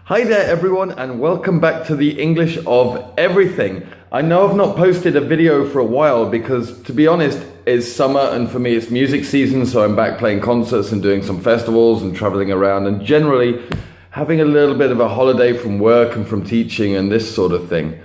Hi there everyone, and welcome back to the English of Everything. I know I've not posted a video for a while because, to be honest, it's summer and for me it's music season, so I'm back playing concerts and doing some festivals and traveling around and generally having a little bit of a holiday from work and from teaching and this sort of thing.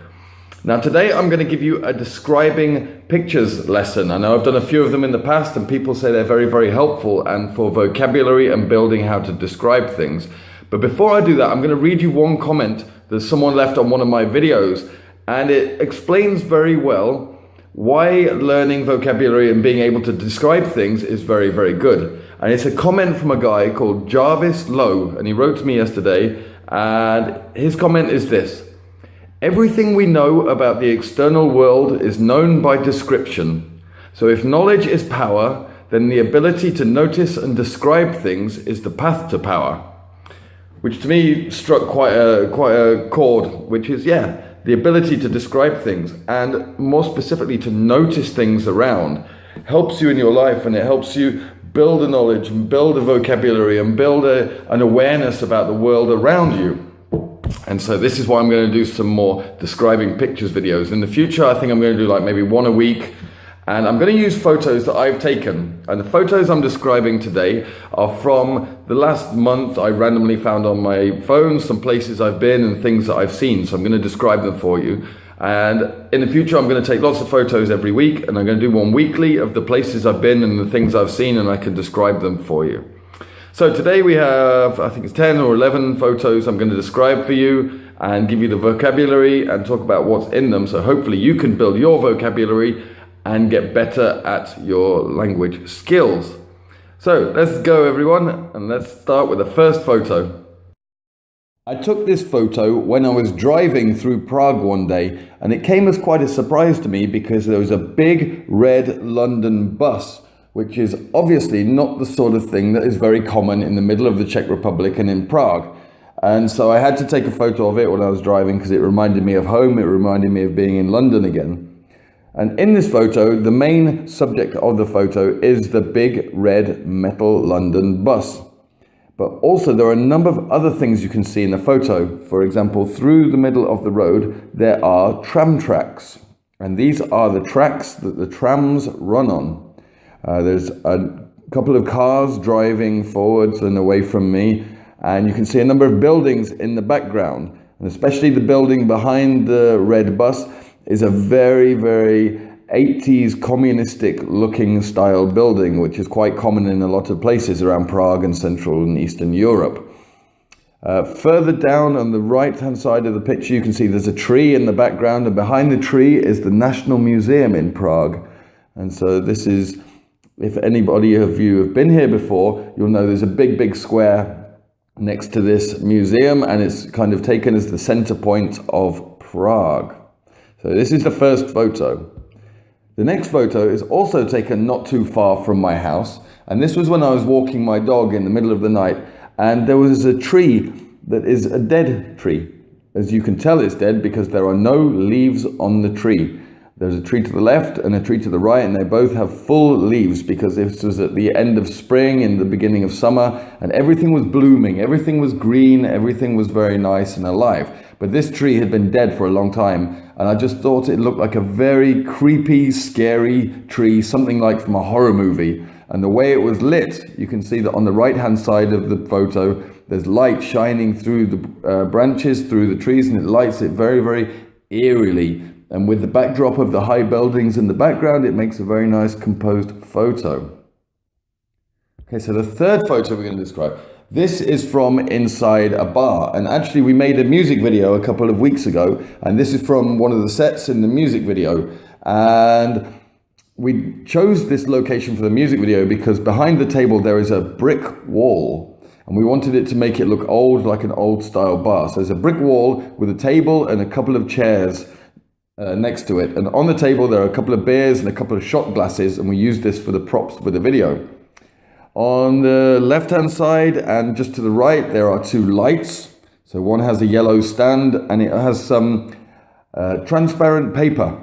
Now today I'm going to give you a describing pictures lesson. I know I've done a few of them in the past and people say they're very, very helpful and for vocabulary and building how to describe things. But before I do that, I'm going to read you one comment that someone left on one of my videos, and it explains very well why learning vocabulary and being able to describe things is very, very good. And it's a comment from a guy called Jarvis Lowe, and he wrote to me yesterday, and his comment is this: everything we know about the external world is known by description. So if knowledge is power, then the ability to notice and describe things is the path to power. Which to me struck quite a chord, which is, the ability to describe things and more specifically to notice things around helps you in your life, and it helps you build a knowledge and build a vocabulary and build an awareness about the world around you. And so this is why I'm going to do some more describing pictures videos. In the future, I think I'm going to do like maybe one a week. And I'm going to use photos that I've taken. And the photos I'm describing today are from the last month. I randomly found on my phone some places I've been and things that I've seen. So I'm going to describe them for you. And in the future, I'm going to take lots of photos every week. And I'm going to do one weekly of the places I've been and the things I've seen, and I can describe them for you. So today we have, I think it's 10 or 11 photos I'm going to describe for you and give you the vocabulary and talk about what's in them. So hopefully you can build your vocabulary and get better at your language skills. So let's go everyone, and let's start with the first photo. I took this photo when I was driving through Prague one day, and it came as quite a surprise to me because there was a big red London bus, which is obviously not the sort of thing that is very common in the middle of the Czech Republic and in Prague. And so I had to take a photo of it when I was driving because it reminded me of home, it reminded me of being in London again. And in this photo, the main subject of the photo is the big red metal London bus. But also there are a number of other things you can see in the photo. For example, through the middle of the road, there are tram tracks. And these are the tracks that the trams run on. There's a couple of cars driving forwards and away from me. And you can see a number of buildings in the background. And especially the building behind the red bus is a very, very 80s communistic looking style building, which is quite common in a lot of places around Prague and Central and Eastern Europe. Further down on the right hand side of the picture, you can see there's a tree in the background, and behind the tree is the National Museum in Prague. And so this is, if anybody of you have been here before, you'll know there's a big, big square next to this museum, and it's kind of taken as the center point of Prague. So this is the first photo. The next photo is also taken not too far from my house, and this was when I was walking my dog in the middle of the night, and there was a tree that is a dead tree. As you can tell, it's dead because there are no leaves on the tree. There's a tree to the left and a tree to the right, and they both have full leaves because this was at the end of spring, in the beginning of summer, and everything was blooming, everything was green, everything was very nice and alive. But this tree had been dead for a long time, and I just thought it looked like a very creepy, scary tree, something like from a horror movie. And the way it was lit, you can see that on the right-hand side of the photo, there's light shining through the branches, through the trees, and it lights it very, very eerily. And with the backdrop of the high buildings in the background, it makes a very nice composed photo. Okay, so the third photo we're going to describe. This is from inside a bar, and actually we made a music video a couple of weeks ago, and this is from one of the sets in the music video. And we chose this location for the music video because behind the table there is a brick wall, and we wanted it to make it look old, like an old style bar. So there's a brick wall with a table and a couple of chairs next to it, and on the table there are a couple of beers and a couple of shot glasses, and we used this for the props for the video. On the left hand side and just to the right there are two lights. So one has a yellow stand and it has some transparent paper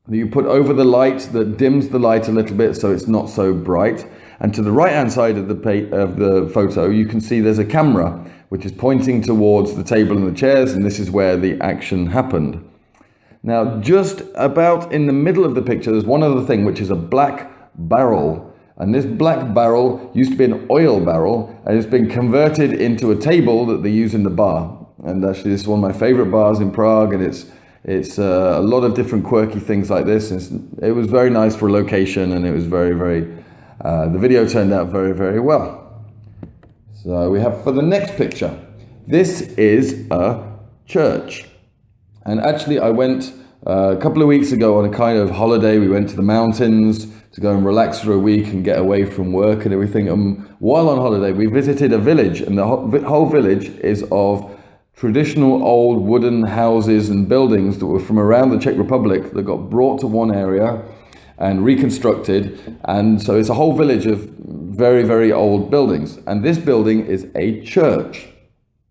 that you put over the light that dims the light a little bit so it's not so bright. And to the right-hand side of the photo, you can see there's a camera, which is pointing towards the table and the chairs, and this is where the action happened. Now, just about in the middle of the picture, there's one other thing, which is a black barrel. And this black barrel used to be an oil barrel, and it's been converted into a table that they use in the bar. And actually, this is one of my favorite bars in Prague, and it's a lot of different quirky things like this. It was very nice for location, and it was the video turned out very, very well. So we have for the next picture, this is a church. And actually, I went a couple of weeks ago on a kind of holiday. We went to the mountains to go and relax for a week and get away from work and everything. While on holiday, we visited a village, and the whole village is of traditional old wooden houses and buildings that were from around the Czech Republic that got brought to one area and reconstructed. And so it's a whole village of very, very old buildings. And this building is a church.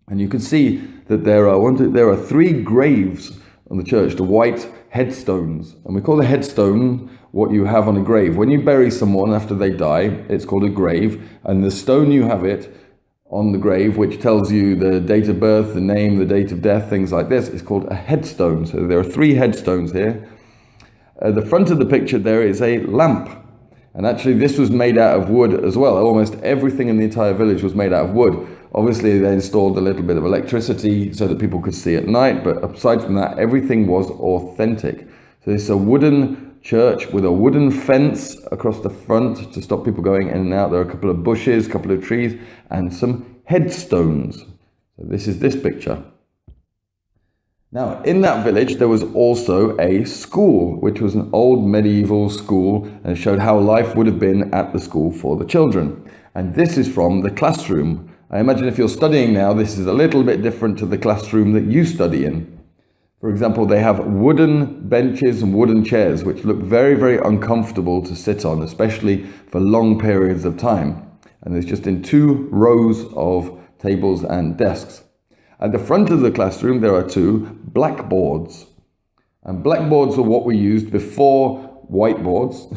And you can see that there are 3 graves on the church, the white headstones. And we call the headstone what you have on a grave. When you bury someone after they die, it's called a grave. And the stone you have it on the grave, which tells you the date of birth, the name, the date of death, things like this, is called a headstone. So there are 3 headstones here. At the front of the picture there is a lamp. And actually this was made out of wood as well. Almost everything in the entire village was made out of wood. Obviously they installed a little bit of electricity so that people could see at night, but aside from that, everything was authentic. So it's a wooden church with a wooden fence across the front to stop people going in and out. There are a couple of bushes, a couple of trees, and some headstones. So this is this picture. Now, in that village, there was also a school, which was an old medieval school, and it showed how life would have been at the school for the children. And this is from the classroom. I imagine if you're studying now, this is a little bit different to the classroom that you study in. For example, they have wooden benches and wooden chairs, which look very, very uncomfortable to sit on, especially for long periods of time. And there's just in 2 rows of tables and desks. At the front of the classroom, there are 2 blackboards. And blackboards are what we used before whiteboards,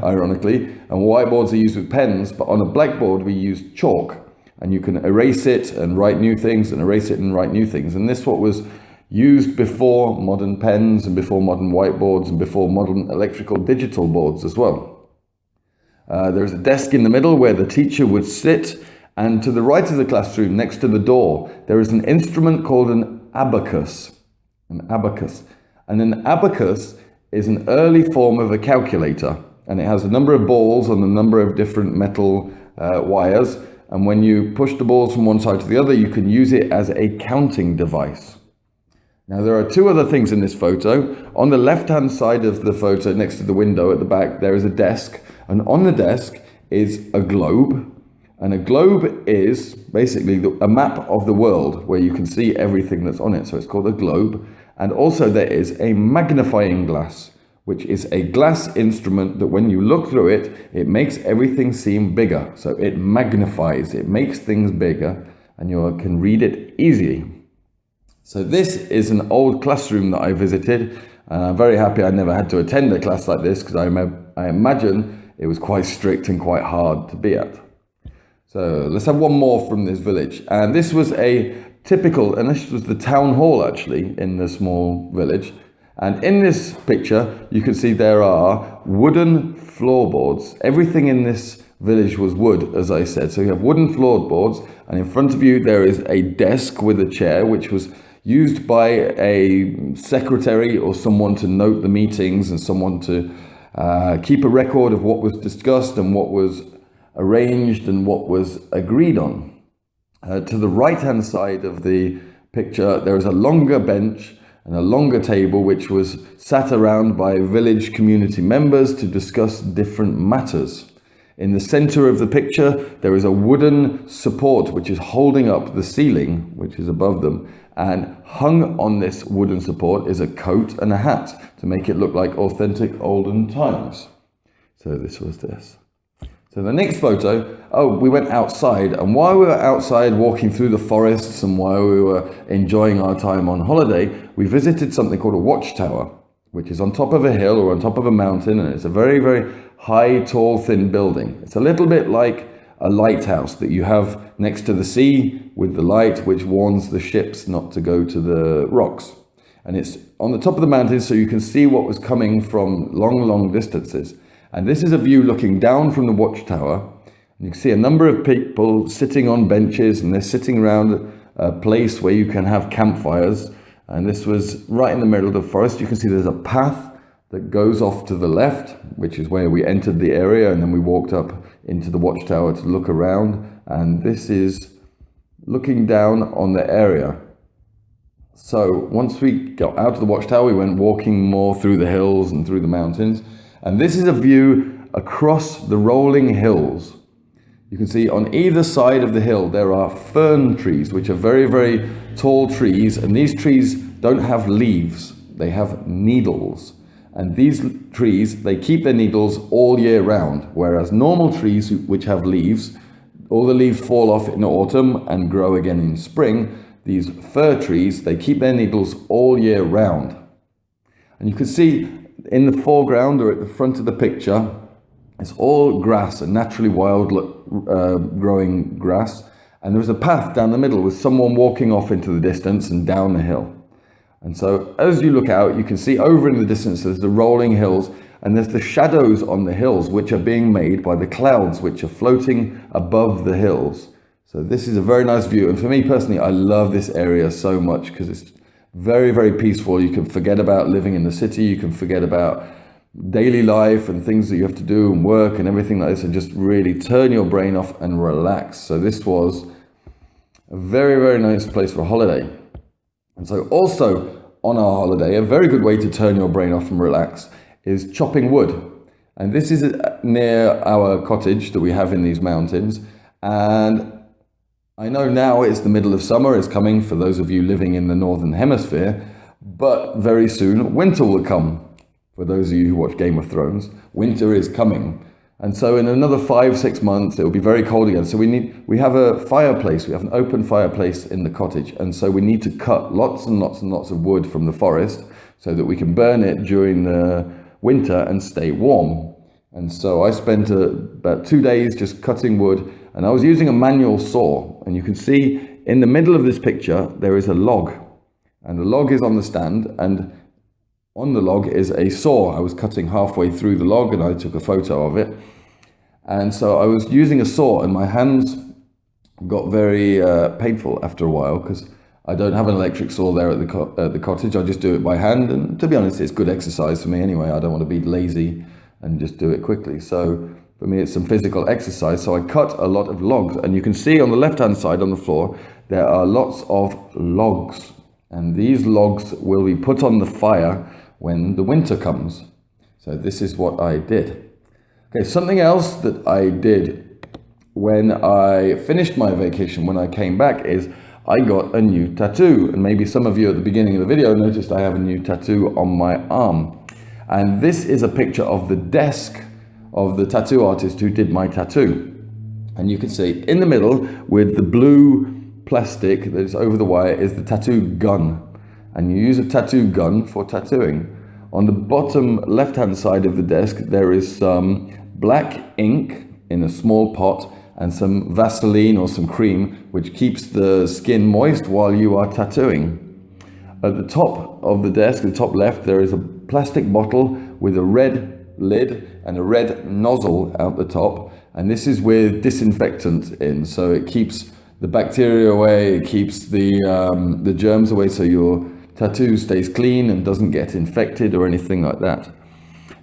ironically. And whiteboards are used with pens, but on a blackboard, we use chalk. And you can erase it and write new things, and erase it and write new things. And this is what was used before modern pens and before modern whiteboards and before modern electrical digital boards as well. There's a desk in the middle where the teacher would sit, and to the right of the classroom, next to the door, there is an instrument called an abacus. An abacus. And an abacus is an early form of a calculator, and it has a number of balls on a number of different metal wires, and when you push the balls from one side to the other, you can use it as a counting device. Now, there are 2 other things in this photo. On the left-hand side of the photo, next to the window at the back, there is a desk. And on the desk is a globe. And a globe is basically a map of the world where you can see everything that's on it. So it's called a globe. And also there is a magnifying glass, which is a glass instrument that when you look through it, it makes everything seem bigger. So it magnifies, it makes things bigger, and you can read it easily. So this is an old classroom that I visited, and I'm very happy I never had to attend a class like this, because I imagine it was quite strict and quite hard to be at. So let's have one more from this village. And this was a typical, and this was the town hall actually in the small village. And in this picture, you can see there are wooden floorboards. Everything in this village was wood, as I said. So you have wooden floorboards, and in front of you there is a desk with a chair, which was used by a secretary or someone to note the meetings and someone to keep a record of what was discussed and what was arranged and what was agreed on. To the right-hand side of the picture, there is a longer bench and a longer table which was sat around by village community members to discuss different matters. In the center of the picture, there is a wooden support which is holding up the ceiling, which is above them, and hung on this wooden support is a coat and a hat to make it look like authentic olden times. So this was this. So the next photo, we went outside, and while we were outside walking through the forests and while we were enjoying our time on holiday, we visited something called a Watchtower, which is on top of a hill or on top of a mountain, and it's a very, very high, tall, thin building. It's a little bit like a lighthouse that you have next to the sea with the light which warns the ships not to go to the rocks. And it's on the top of the mountain, so you can see what was coming from long, long distances. And this is a view looking down from the Watchtower. You can see a number of people sitting on benches, and they're sitting around a place where you can have campfires. And this was right in the middle of the forest. You can see there's a path that goes off to the left, which is where we entered the area, and then we walked up into the Watchtower to look around. And this is looking down on the area. So once we got out of the Watchtower, we went walking more through the hills and through the mountains. And this is a view across the rolling hills. You can see on either side of the hill there are fern trees, which are very, very tall trees, and these trees don't have leaves, they have needles. And these trees, they keep their needles all year round, whereas normal trees which have leaves, all the leaves fall off in autumn and grow again in spring. These fir trees, they keep their needles all year round. And you can see in the foreground or at the front of the picture, it's all grass, and naturally wild growing grass. And there's a path down the middle with someone walking off into the distance and down the hill. And so as you look out, you can see over in the distance, there's the rolling hills, and there's the shadows on the hills, which are being made by the clouds, which are floating above the hills. So this is a very nice view. And for me personally, I love this area so much because it's very, very peaceful. You can forget about living in the city. You can forget about daily life and things that you have to do and work and everything like this, and just really turn your brain off and relax. So this was a very, very nice place for a holiday. And so also on our holiday, a very good way to turn your brain off and relax is chopping wood. And this is near our cottage that we have in these mountains. And I know now it's the middle of summer, it's coming for those of you living in the Northern Hemisphere, but very soon winter will come. For those of you who watch Game of Thrones, winter is coming. And so in another 5-6 months, it will be very cold again. So we have a fireplace, we have an open fireplace in the cottage. And so we need to cut lots and lots and lots of wood from the forest so that we can burn it during the winter and stay warm. And so I spent about 2 days just cutting wood, and I was using a manual saw. And you can see in the middle of this picture, there is a log, and the log is on the stand, and on the log is a saw. I was cutting halfway through the log and I took a photo of it. And so I was using a saw, and my hands got very painful after a while because I don't have an electric saw there at the cottage. I just do it by hand, and to be honest, it's good exercise for me anyway. I don't want to be lazy and just do it quickly. So for me, it's some physical exercise. So I cut a lot of logs, and you can see on the left-hand side on the floor, there are lots of logs, and these logs will be put on the fire when the winter comes. So this is what I did. Okay, something else that I did when I finished my vacation, when I came back, is I got a new tattoo. And maybe some of you at the beginning of the video noticed I have a new tattoo on my arm. And this is a picture of the desk of the tattoo artist who did my tattoo. And you can see in the middle with the blue plastic that is over the wire is the tattoo gun. And you use a tattoo gun for tattooing. On the bottom left-hand side of the desk, there is some black ink in a small pot and some Vaseline or some cream, which keeps the skin moist while you are tattooing. At the top of the desk, the top left, there is a plastic bottle with a red lid and a red nozzle out the top. And this is with disinfectant in, so it keeps the bacteria away, it keeps the germs away, so your tattoo stays clean and doesn't get infected or anything like that.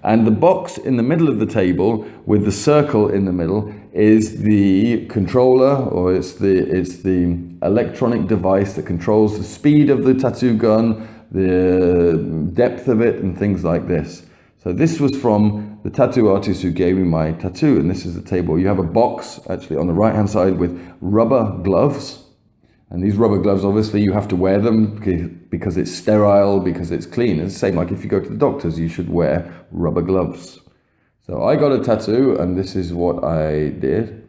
And the box in the middle of the table with the circle in the middle is the controller, or it's the electronic device that controls the speed of the tattoo gun, the depth of it, and things like this. So this was from the tattoo artist who gave me my tattoo, and this is the table. You have a box actually on the right hand side with rubber gloves. And these rubber gloves, obviously, you have to wear them because it's sterile, because it's clean. It's the same like if you go to the doctors, you should wear rubber gloves. So I got a tattoo, and this is what I did.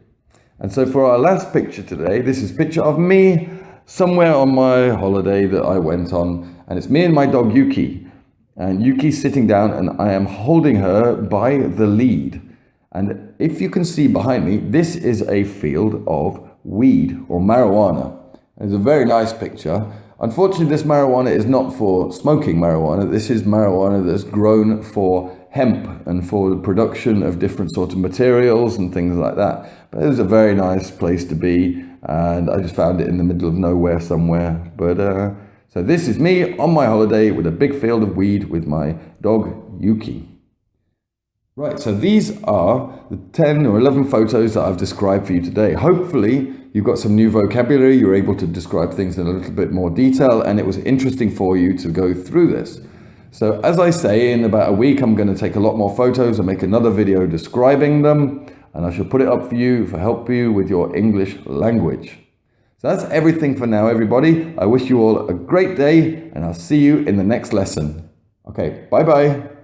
And so for our last picture today, this is a picture of me somewhere on my holiday that I went on. And it's me and my dog Yuki. And Yuki's sitting down, and I am holding her by the lead. And if you can see behind me, this is a field of weed or marijuana. It's a very nice picture. Unfortunately, this marijuana is not for smoking marijuana. This is marijuana that's grown for hemp and for the production of different sorts of materials and things like that. But it was a very nice place to be, and I just found it in the middle of nowhere somewhere. But so this is me on my holiday with a big field of weed with my dog Yuki. Right, so these are the 10 or 11 photos that I've described for you today. Hopefully you've got some new vocabulary, you're able to describe things in a little bit more detail, and it was interesting for you to go through this. So as I say, in about a week I'm going to take a lot more photos and make another video describing them, and I shall put it up for you to help you with your English language. So that's everything for now, everybody. I wish you all a great day, and I'll see you in the next lesson. Okay, bye-bye.